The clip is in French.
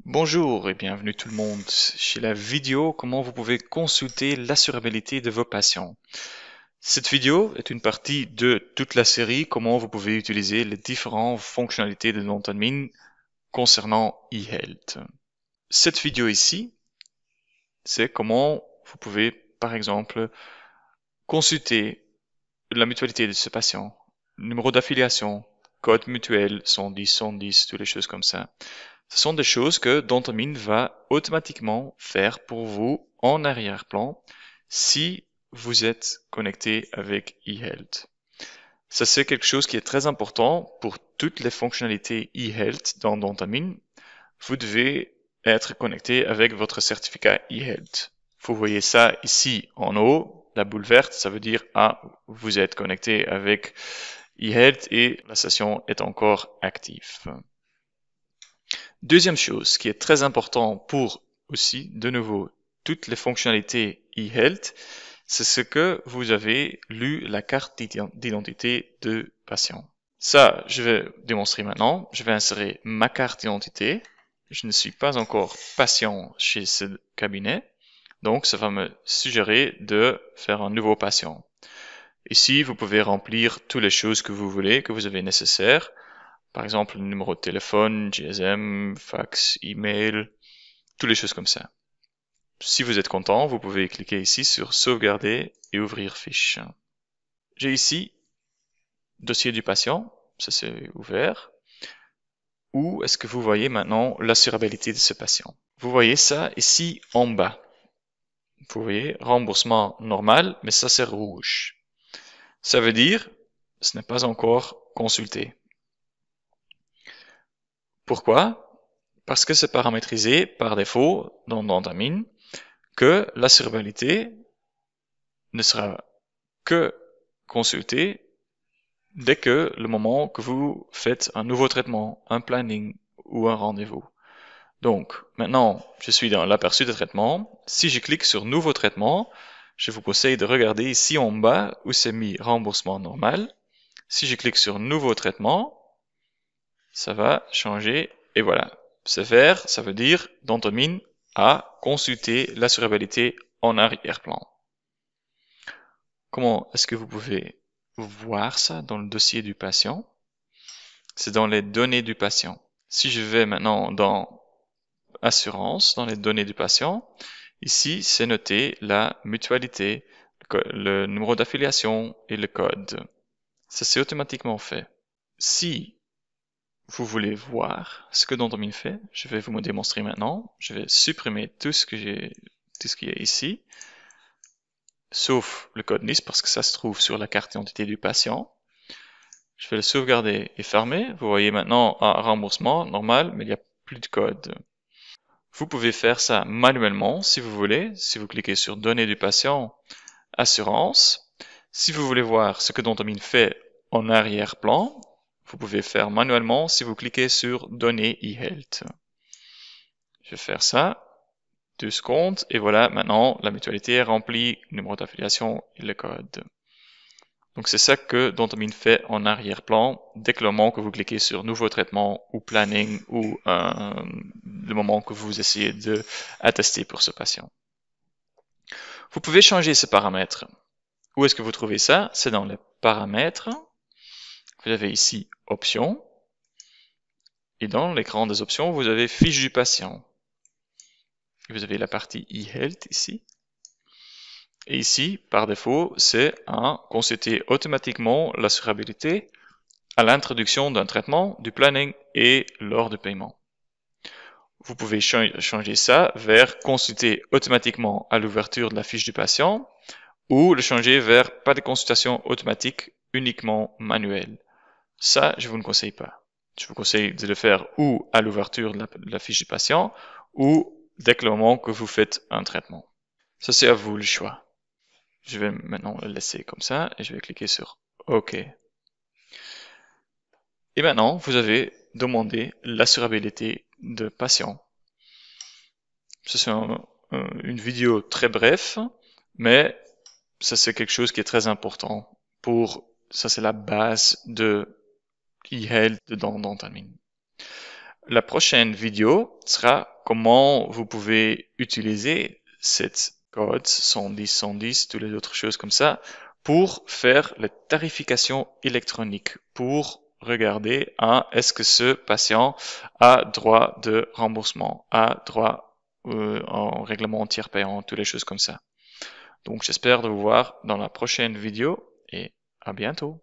Bonjour et bienvenue tout le monde chez la vidéo comment vous pouvez consulter l'assurabilité de vos patients. Cette vidéo est une partie de toute la série comment vous pouvez utiliser les différentes fonctionnalités de Dentalmin concernant eHealth. Cette vidéo ici, c'est comment vous pouvez par exemple consulter la mutualité de ce patient, numéro d'affiliation, code mutuel 110, 110, toutes les choses comme ça. Ce sont des choses que Dentalmin va automatiquement faire pour vous en arrière-plan si vous êtes connecté avec eHealth. Ça, c'est quelque chose qui est très important pour toutes les fonctionnalités eHealth dans Dentalmin. Vous devez être connecté avec votre certificat eHealth. Vous voyez ça ici en haut, la boule verte, ça veut dire vous êtes connecté avec eHealth et la session est encore active. Deuxième chose qui est très important pour aussi, de nouveau, toutes les fonctionnalités eHealth, c'est ce que vous avez lu la carte d'identité de patient. Ça, je vais démontrer maintenant. Je vais insérer ma carte d'identité. Je ne suis pas encore patient chez ce cabinet, donc ça va me suggérer de faire un nouveau patient. Ici, vous pouvez remplir toutes les choses que vous voulez, que vous avez nécessaires. Par exemple, le numéro de téléphone, GSM, fax, email, toutes les choses comme ça. Si vous êtes content, vous pouvez cliquer ici sur sauvegarder et ouvrir fiche. J'ai ici dossier du patient, ça c'est ouvert. Où est-ce que vous voyez maintenant l'assurabilité de ce patient? Vous voyez ça ici en bas. Vous voyez remboursement normal, mais ça c'est rouge. Ça veut dire ce n'est pas encore consulté. Pourquoi? Parce que c'est paramétrisé par défaut dans Dentalmin que l'assurabilité ne sera que consultée dès que le moment que vous faites un nouveau traitement, un planning ou un rendez-vous. Donc, maintenant, je suis dans l'aperçu de traitement. Si je clique sur nouveau traitement, je vous conseille de regarder ici en bas où c'est mis remboursement normal. Si je clique sur nouveau traitement, ça va changer et voilà. C'est vert, ça veut dire Dentalmin a consulté l'assurabilité en arrière-plan. Comment est-ce que vous pouvez voir ça dans le dossier du patient? C'est dans les données du patient. Si je vais maintenant dans assurance, dans les données du patient, ici c'est noté la mutualité, le numéro d'affiliation et le code. Ça c'est automatiquement fait. Si vous voulez voir ce que Dentalmin fait, je vais vous le démontrer maintenant. Je vais supprimer tout ce qui est ici, sauf le code NIS parce que ça se trouve sur la carte d'identité du patient. Je vais le sauvegarder et fermer. Vous voyez maintenant un remboursement normal, mais il n'y a plus de code. Vous pouvez faire ça manuellement si vous voulez. Si vous cliquez sur Données du patient, Assurance. Si vous voulez voir ce que Dentalmin fait en arrière-plan, vous pouvez faire manuellement si vous cliquez sur Données eHealth. Je vais faire ça. 2 secondes. Et voilà, maintenant, la mutualité est remplie, numéro d'affiliation et le code. Donc c'est ça que Dentalmin fait en arrière-plan dès que le moment que vous cliquez sur nouveau traitement ou planning ou le moment que vous essayez de attester pour ce patient. Vous pouvez changer ces paramètres. Où est-ce que vous trouvez ça? C'est dans les paramètres. Vous avez ici options. Et dans l'écran des options, vous avez fiche du patient. Vous avez la partie eHealth ici. Et ici, par défaut, c'est consulter automatiquement l'assurabilité à l'introduction d'un traitement, du planning et lors du paiement. Vous pouvez changer ça vers consulter automatiquement à l'ouverture de la fiche du patient ou le changer vers pas de consultation automatique, uniquement manuelle. Ça, je vous ne conseille pas. Je vous conseille de le faire ou à l'ouverture de la fiche du patient ou dès que le moment que vous faites un traitement. Ça, c'est à vous le choix. Je vais maintenant le laisser comme ça et je vais cliquer sur OK. Et maintenant, vous avez demandé l'assurabilité de patient. C'est une vidéo très brève, mais ça c'est quelque chose qui est très important ça c'est la base de eHealth dans Dentalmin. La prochaine vidéo sera comment vous pouvez utiliser cette code 110, 110, toutes les autres choses comme ça, pour faire la tarification électronique, pour regarder est-ce que ce patient a droit de remboursement, a droit en règlement tiers payant, toutes les choses comme ça. Donc j'espère de vous voir dans la prochaine vidéo et à bientôt.